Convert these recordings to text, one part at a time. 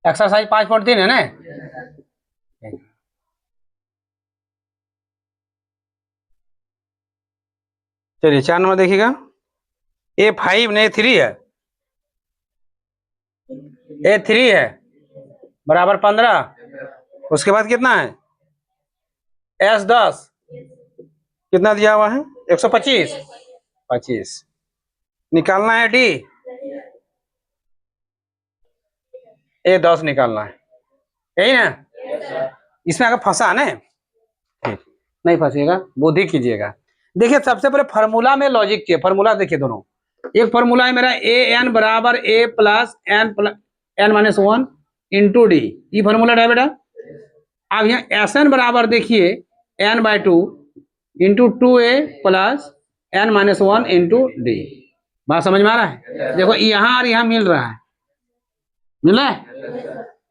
Exercise 5.3 है ना। चलिए 4 नंबर देखिएगा। A5 नहीं A3 है, A3 है बराबर 15। उसके बाद कितना है S10 कितना दिया हुआ है 125 25 निकालना है D A10 निकालना है, यही ना। इसमें अगर फंसा ना नहीं फंसेगा, बुद्धि कीजिएगा। देखिए सबसे पहले फार्मूला में लॉजिक चाहिए। फार्मूला देखिए दोनों, एक फार्मूला है मेरा ए एन बराबर A plus N minus 1 into D, ये फार्मूला है बेटा। अब यहाँ एस एन बराबर देखिए N by 2 into 2a plus N minus 1 into D. बात समझ में आ रहा है? देखो यहाँ और यहाँ मिल रहा है, मिल रहा है।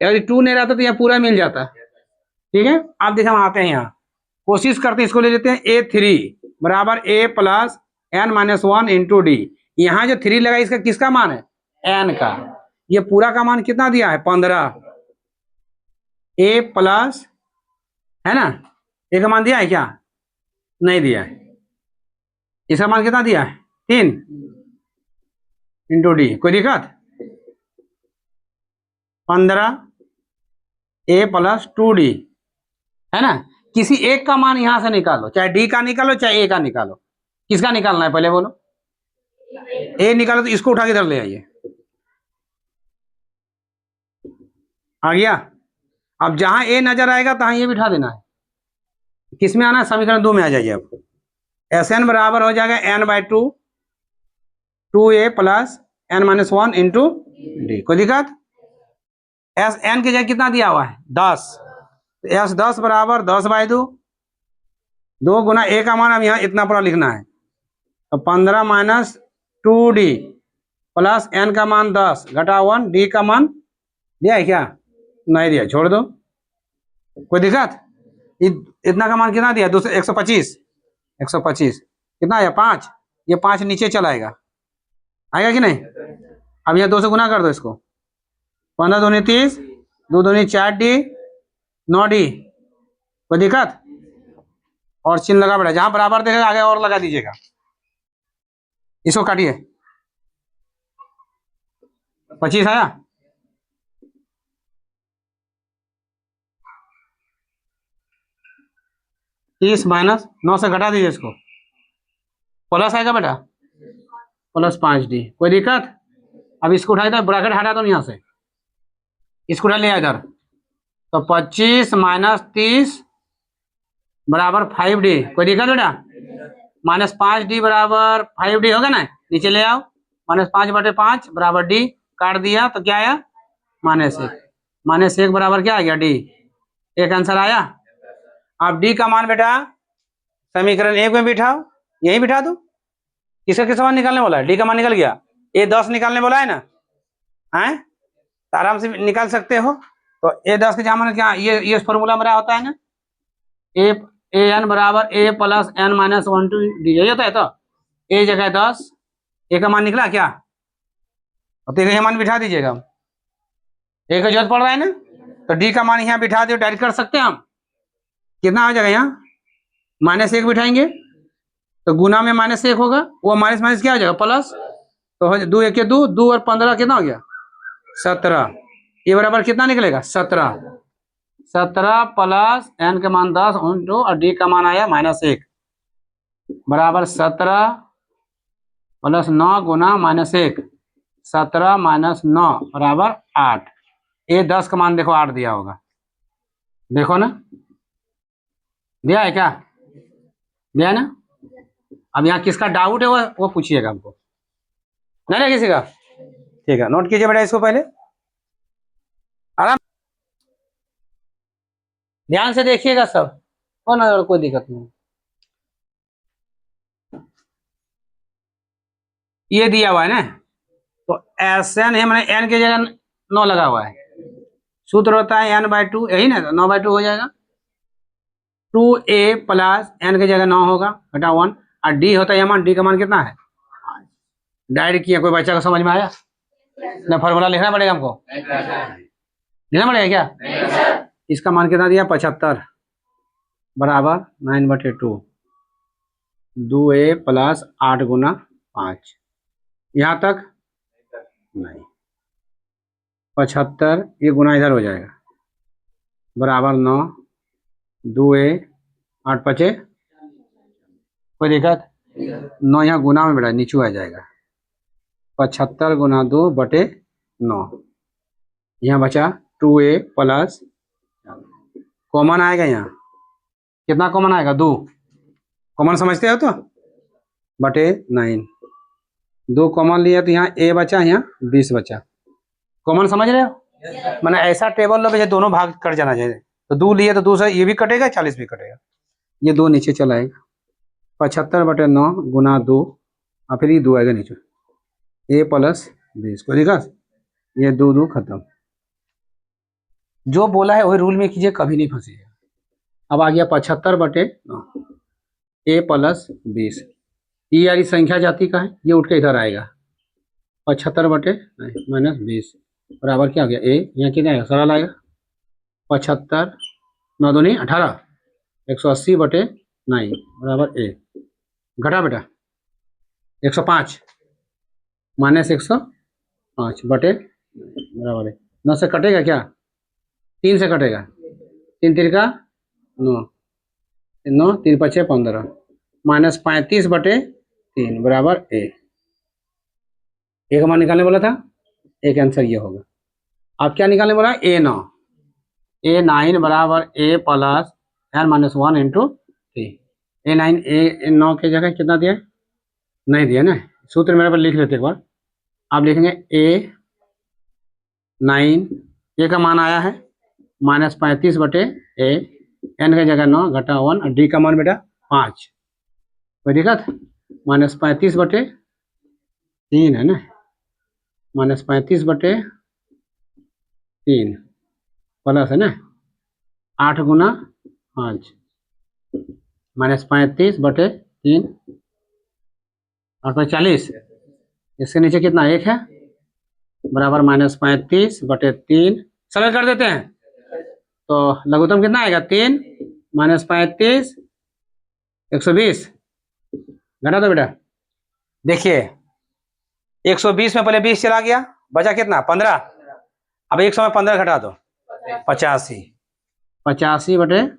अगर 2 नहीं रहता तो यहाँ पूरा मिल जाता। ठीक है, आप देखिए हम आते हैं यहाँ, कोशिश करते हैं इसको ले लेते हैं A3 बराबर A plus N minus 1 into D. यहाँ जो 3 लगा इसका किसका मान है एन का। ये पूरा का मान कितना दिया है 15 ए प्लस है ना, ए का मान दिया है क्या नहीं दिया है। इसका मान कितना दिया है 3 इंटू डी। कोई दिक्कत 15 ए प्लस 2d है ना। किसी एक का मान यहां से निकालो, चाहे डी का निकालो चाहे ए का निकालो। किसका निकालना है पहले बोलो? ए निकालो तो इसको उठा के इधर ले आइए, आ गया। अब जहां ए नजर आएगा तहां ये बिठा देना है। किस में आना है समीकरण 2 में आ जाइए आप। एस एन बराबर हो जाएगा n by 2 2a plus N minus 1 into d. कोई दिक्कत? एस एन की जगह कितना दिया हुआ है 10, एस 10 बराबर 10 बाई 2 गुना ए का मान अब यहाँ इतना पूरा लिखना है, तो 15 माइनस 2d प्लस एन का मान 10 घटा 1 डी का मान दिया है क्या नहीं दिया, छोड़ दो। कोई दिक्कत? इतना का मान कितना दिया 125 कितना आया 5, ये 5 नीचे चलाएगा, आएगा कि नहीं। अब यहाँ 2 से गुना कर दो इसको, 15 दूनी 30 2 दूनी 4d 9d। कोई दिक्कत? और चिन्ह लगा बेटा, जहां बराबर देखेगा आगे और लगा दीजिएगा। इसको काटिए 25 आया, तीस माइनस 9 से घटा दीजिए इसको, प्लस आएगा बेटा प्लस 5d। कोई दिक्कत? अब इसको उठा दो, ब्रैकेट हटा दो यहाँ से, इसको उठा लिया इधर, तो 25 माइनस 30 बराबर 5d। कोई दिक्कत बेटा? माइनस 5d बराबर 5d होगा ना, नीचे ले आओ, माइनस 5/5 बराबर d, काट दिया तो क्या आया माइनस 1 बराबर क्या आ गया d। एक आंसर आया। अब d का मान बेटा समीकरण 1 में बिठाओ, यही बिठा दो। किसका किसका मान निकालने बोला है? d का मान निकल गया, A10 निकालने बोला है ना, है तो आराम से निकाल सकते हो। तो A10 के जमाने क्या ये फॉर्मूला मेरा होता है ना, ए एन बराबर A plus N minus 1 to D, यही होता है। तो ए जगह 10, ए का मान निकला क्या, तो ये मान बिठा दीजिएगा। ए का जरूरत पड़ रहा है ना, तो डी का मान यहाँ बिठा दो, डायरेक्ट कर सकते हैं हम। कितना हो जाएगा यहाँ -1 बिठाएंगे तो गुना में -1 होगा, वो माइनस माइनस क्या हो जाएगा प्लस, तो 2 1 2 2 और 15 कितना हो गया 17। ये बराबर कितना निकलेगा 17 प्लस एन के मान 10 और डी का मान आया -1 बराबर 17 प्लस 9 गुना -1, 17 माइनस 9 बराबर 8। A10 का मान देखो 8 दिया होगा, देखो ना दिया है क्या, दिया है ना। अब यहाँ किसका डाउट है वो पूछिएगा हमको, नहीं ना किसी का। ठीक है, नोट कीजिए बेटा इसको पहले आराम ध्यान से देखिएगा सब, हो ना, कोई दिक्कत नहीं। ये दिया हुआ है ना, तो एस एन है मैंने एन की जगह 9 लगा हुआ है, सूत्र होता है n बाई 2, यही ना, 9/2 हो जाएगा। 2a प्लस एन की जगह 9 होगा घटा 1 और डी होता है मान, डी का मान कितना है डायरेक्ट किया। कोई बच्चा को समझ में आया ना, फॉर्मूला लिखना पड़ेगा हमको। लेना पड़ेगा क्या? इसका मान कितना दिया? 75 बराबर 9/2 2a प्लस 8 गुना 5। यहाँ तक नहीं, 75 ये गुना इधर हो जाएगा बराबर 9 2a 8 5 कोई दिक्कत? 9 यहाँ गुना में बेटा नीचे आ जाएगा 75 गुना 2/9। यहाँ बचा 2a प्लस कॉमन आएगा, यहाँ कितना कॉमन आएगा? 2 कॉमन समझते हो तो /9 2 कॉमन लिया तो यहाँ a बचा, यहाँ 20 बचा। कॉमन समझ रहे हो? मैंने ऐसा टेबल लो भैया दोनों भाग कट जाना चाहिए। तो 2 लिए तो 2 से ये भी कटेगा 40 भी कटेगा, ये 2 नीचे चला आएगा 75/9 गुना 2 और फिर ये 2 आएगा नीचे a प्लस 20 को देखा, ये 2 2 खत्म। जो बोला है वही रूल में कीजिए, कभी नहीं फंसिएगा। अब आ गया 75/9 a प्लस 20, ये यारी संख्या जाति का है, ये उठ के इधर आएगा 75/9 माइनस 20 बराबर क्या हो गया? a यहाँ कितना आएगा? सरल आएगा 75 9 दूनी 18 180/9 बराबर a। घटा बेटा 105 माइनस 105 बटे बराबर है 9 से कटेगा क्या? 3 से कटेगा, 3 तिरका 9 9 3 5 15 माइनस 35/3 बराबर a। एक मान निकालने बोला था, एक आंसर ये होगा। आप क्या निकालने बोला? a9 a9 बराबर a plus n minus 1 into 3। a9 की जगह कितना दिया? नहीं दिया ना, सूत्र मेरे पर लिख लेते एक बार। आप लिखेंगे a9 a का मान आया है माइनस 35/a, n की जगह 9 घटा 1 और d का मान बेटा 5। कोई दिक्कत? माइनस 35/3 है ना, माइनस 35/3 प्लस है ना 8 गुना 5 माइनस 35/3 और 40, इसके नीचे कितना 1 है बराबर माइनस 35/3। सरल कर देते हैं तो लघुत्तम कितना आएगा? 3 माइनस 35 120 घटा दो बेटा। देखिए 120 में पहले 20 चला गया, बचा कितना? 15। अब 100 में 15 घटा दो 85 85/3।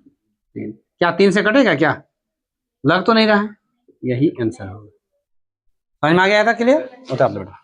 क्या 3 से कटेगा क्या? लग तो नहीं रहा है, यही आंसर होगा। समझ में आ गया था? क्लियर होता आप बेटा?